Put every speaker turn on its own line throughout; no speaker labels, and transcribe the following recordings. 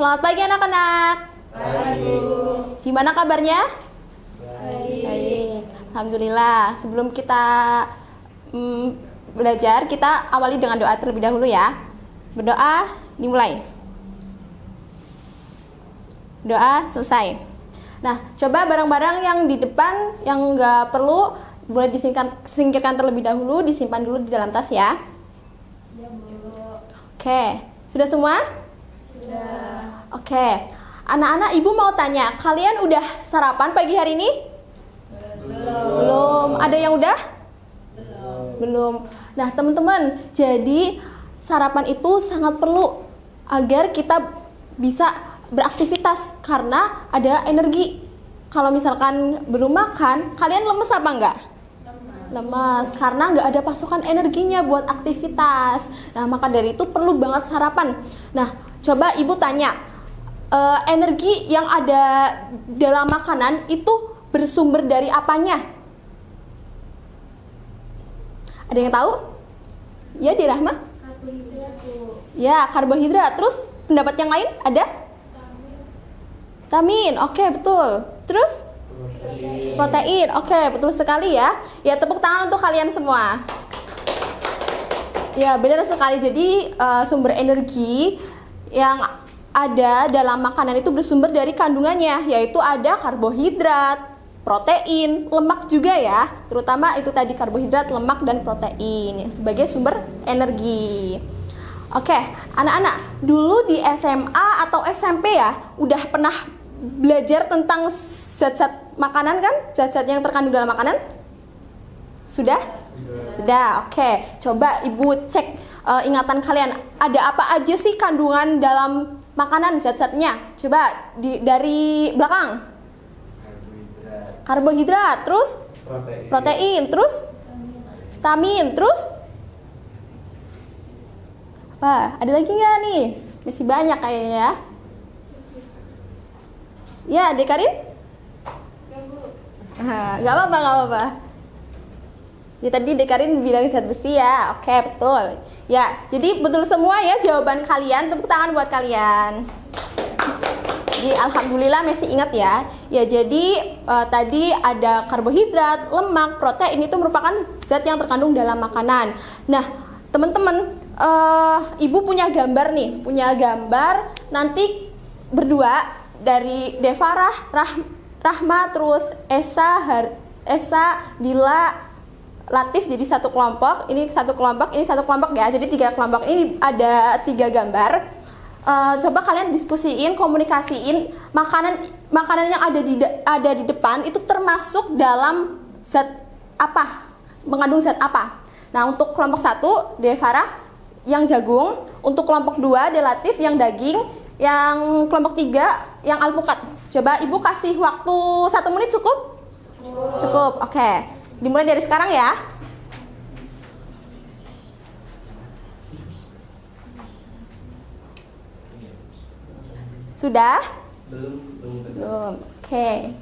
Selamat pagi anak-anak.
Pagi.
Gimana kabarnya?
Baik.
Baik. Alhamdulillah. Sebelum kita belajar, kita awali dengan doa terlebih dahulu ya. Berdoa, dimulai. Doa selesai. Nah, coba barang-barang yang di depan yang nggak perlu boleh disingkirkan terlebih dahulu, disimpan dulu di dalam tas ya.
Ya, Bu.
Oke, sudah semua?
Sudah.
Oke, anak-anak, ibu mau tanya, kalian udah sarapan pagi hari ini? Belum. Ada yang udah? Belum. Nah, teman-teman, jadi sarapan itu sangat perlu agar kita bisa beraktivitas karena ada energi. Kalau misalkan belum makan, kalian lemes apa enggak? Lemes karena nggak ada pasokan energinya buat aktivitas. Nah, maka dari itu perlu banget sarapan. Nah, coba ibu tanya, energi yang ada dalam makanan itu bersumber dari apanya? Ada yang tahu? Ya, di Rahma?
Karbohidrat, Bu.
Ya, karbohidrat. Terus pendapat yang lain ada? Vitamin. Oke, betul. Terus? Protein. Oke, betul sekali ya. Ya, tepuk tangan untuk kalian semua. Ya, benar sekali. Jadi sumber energi yang ada dalam makanan itu bersumber dari kandungannya, yaitu ada karbohidrat, protein, lemak juga ya. Terutama itu tadi karbohidrat, lemak dan protein sebagai sumber energi. Oke, anak-anak, dulu di SMA atau SMP ya, udah pernah belajar tentang zat-zat makanan kan? Zat-zat yang terkandung dalam makanan? Sudah? Sudah, oke. Coba ibu cek ingatan kalian. Ada apa aja sih kandungan dalam makanan zat-zatnya? Coba dari belakang. Karbohidrat, terus? Protein, terus? Vitamin, terus? Apa? Ada lagi nggak nih? Masih banyak kayaknya ya. Ya, Dekarin? Nggak apa-apa, nggak apa-apa. Ya, tadi Dekarin bilang zat besi ya. Oke, betul. Ya, jadi betul semua ya jawaban kalian. Tepuk tangan buat kalian. Jadi alhamdulillah masih ingat ya. Ya, jadi tadi ada karbohidrat, lemak, protein itu merupakan zat yang terkandung dalam makanan. Nah, teman-teman, ibu punya gambar nih, punya gambar nanti berdua dari Devarah, Rahma, terus Esa, Dila, Latif jadi satu kelompok. Ini satu kelompok, ini satu kelompok ya. Jadi 3 kelompok ini ada 3 gambar. Coba kalian diskusiin, komunikasiin makanan yang ada di depan itu termasuk dalam zat apa? Mengandung zat apa? Nah, untuk kelompok 1 Devarah yang jagung, untuk kelompok 2 Delatif yang daging, yang kelompok 3 yang alpukat. Coba ibu kasih waktu 1 menit cukup? Cukup. Oke. Dimulai dari sekarang ya. Sudah? Belum. Oke.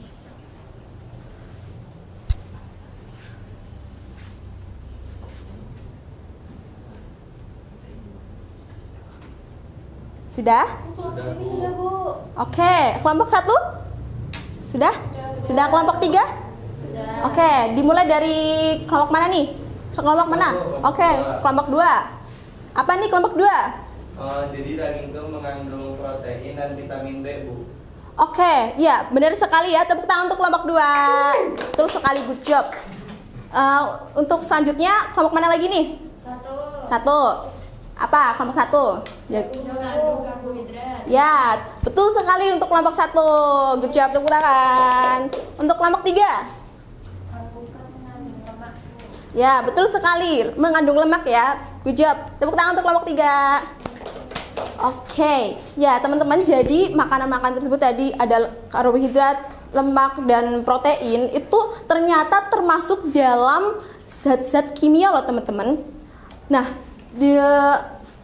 Sudah?
Ini sudah, Bu.
Oke, kelompok 1? Sudah? Sudah kelompok 3?
Sudah.
Oke, dimulai dari kelompok mana nih? Kelompok mana? Oke, kelompok 2. Apa nih kelompok 2?
Jadi daging itu mengandung protein dan vitamin B, Bu.
Oke, ya benar sekali ya. Tepuk tangan untuk kelompok 2. Betul sekali, good job. Untuk selanjutnya, kelompok mana lagi nih? 1. Apa kelompok 1?
Mengandung karbohidrat.
Ya, betul sekali untuk kelompok 1. Good job, tepuk tangan. Untuk kelompok 3?
Alpukat mengandung lemak, Bu.
Ya, betul sekali. Mengandung lemak ya. Good job. Tepuk tangan untuk kelompok 3. Oke. Ya, teman-teman, jadi makanan-makanan tersebut tadi ada karbohidrat, lemak, dan protein itu ternyata termasuk dalam zat-zat kimia loh, teman-teman. Nah,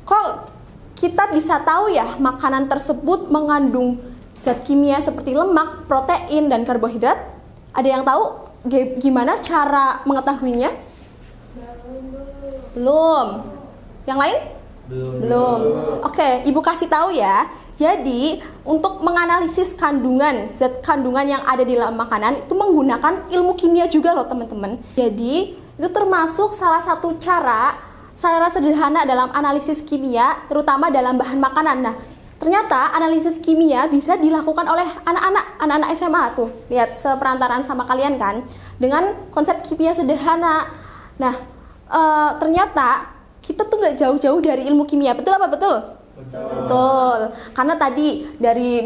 kok kita bisa tahu ya makanan tersebut mengandung zat kimia seperti lemak, protein, dan karbohidrat? Ada yang tahu gimana cara mengetahuinya? Belum. Yang lain? Belum. Oke, Ibu kasih tahu ya. Jadi, untuk menganalisis kandungan, zat kandungan yang ada di dalam makanan itu menggunakan ilmu kimia juga loh, teman-teman. Jadi, itu termasuk salah satu cara sederhana dalam analisis kimia, terutama dalam bahan makanan. Nah, ternyata analisis kimia bisa dilakukan oleh anak-anak SMA tuh. Lihat seperantaran sama kalian kan, dengan konsep kimia sederhana. Nah, ternyata kita tuh gak jauh-jauh dari ilmu kimia. Betul apa betul? Betul. Karena tadi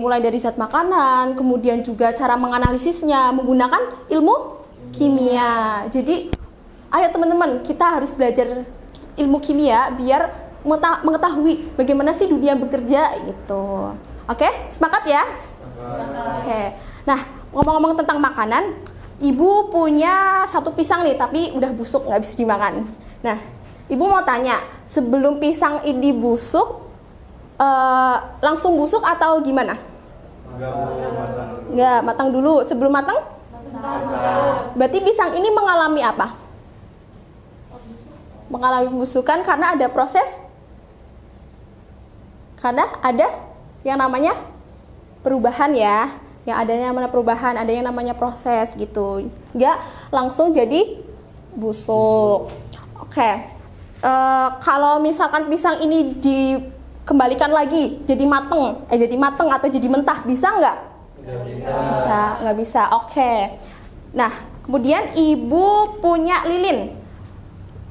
mulai dari zat makanan, kemudian juga cara menganalisisnya menggunakan ilmu kimia. Jadi, ayo teman-teman, kita harus belajar ilmu kimia biar mengetahui bagaimana sih dunia bekerja itu. Oke, sepakat ya? Oke. Nah, ngomong-ngomong tentang makanan, Ibu punya satu pisang nih, tapi udah busuk, nggak bisa dimakan. Nah, Ibu mau tanya, sebelum pisang ini busuk, langsung busuk atau gimana? Nggak, matang dulu. Sebelum matang? Berarti pisang ini mengalami apa? Mengalami pembusukan karena ada proses? Karena ada yang namanya perubahan ya. Yang ada yang namanya perubahan, ada yang namanya proses gitu. Nggak langsung jadi busuk. Oke. Kalau misalkan pisang ini dikembalikan lagi jadi mateng atau jadi mentah, bisa nggak? Nggak bisa. Oke. Nah, kemudian Ibu punya lilin.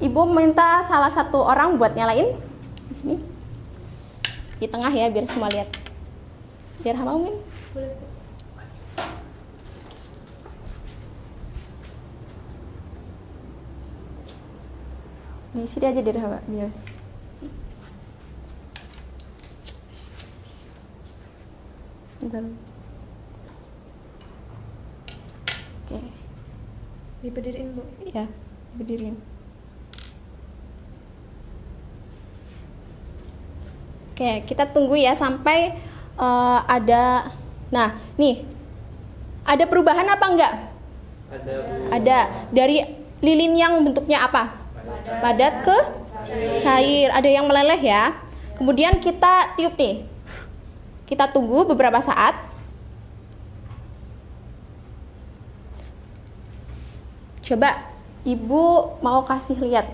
Ibu minta salah satu orang buat nyalain di sini, di tengah ya, biar semua lihat. Biar Hama mungkin. Di sini aja deh Hama, biar. Bentar. Oke.
Diberdiriin, Bu.
Ya, berdiriin. Oke, kita tunggu ya sampai ada. Nah, nih. Ada perubahan apa enggak? Ada. Dari lilin yang bentuknya apa? Padat ke cair. Ada yang meleleh ya. Kemudian kita tiup nih. Kita tunggu beberapa saat. Coba Ibu mau kasih lihat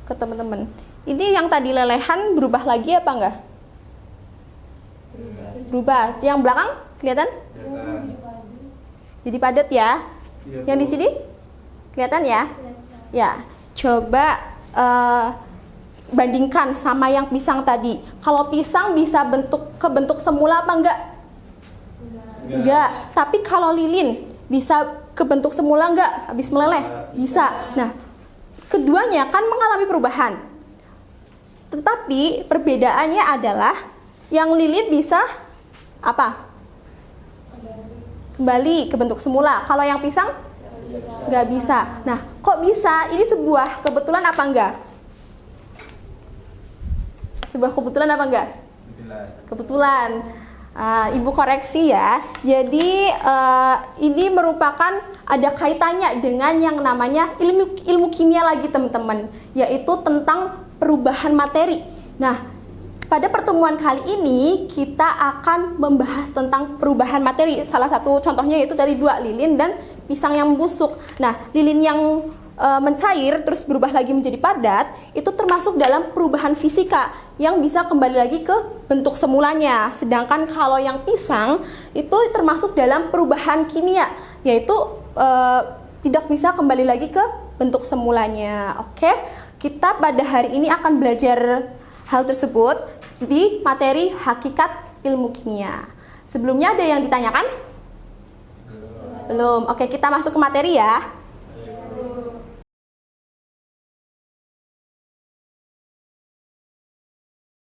ke teman-teman. Ini yang tadi lelehan berubah lagi apa enggak? Berubah. Yang belakang kelihatan? Jadi padat ya. Yang di sini kelihatan ya? Ya. Coba bandingkan sama yang pisang tadi. Kalau pisang bisa kebentuk semula apa enggak? Enggak. Tapi kalau lilin bisa kebentuk semula enggak? Habis meleleh? Bisa. Nah, keduanya kan mengalami perubahan. Tetapi perbedaannya adalah yang lilin bisa apa? Kembali ke bentuk semula. Kalau yang pisang nggak bisa. Nah, kok bisa? Ini sebuah kebetulan apa enggak? Sebuah kebetulan apa enggak? Kebetulan. Ibu koreksi ya. Jadi ini merupakan ada kaitannya dengan yang namanya ilmu kimia lagi teman-teman, yaitu tentang perubahan materi. Nah, pada pertemuan kali ini kita akan membahas tentang perubahan materi. Salah satu contohnya yaitu dari dua lilin dan pisang yang busuk. Nah, lilin yang mencair terus berubah lagi menjadi padat itu termasuk dalam perubahan fisika yang bisa kembali lagi ke bentuk semulanya. Sedangkan kalau yang pisang itu termasuk dalam perubahan kimia, yaitu tidak bisa kembali lagi ke bentuk semulanya. Oke, kita pada hari ini akan belajar hal tersebut di materi hakikat ilmu kimia. Sebelumnya ada yang ditanyakan? Belum. Oke, kita masuk ke materi ya.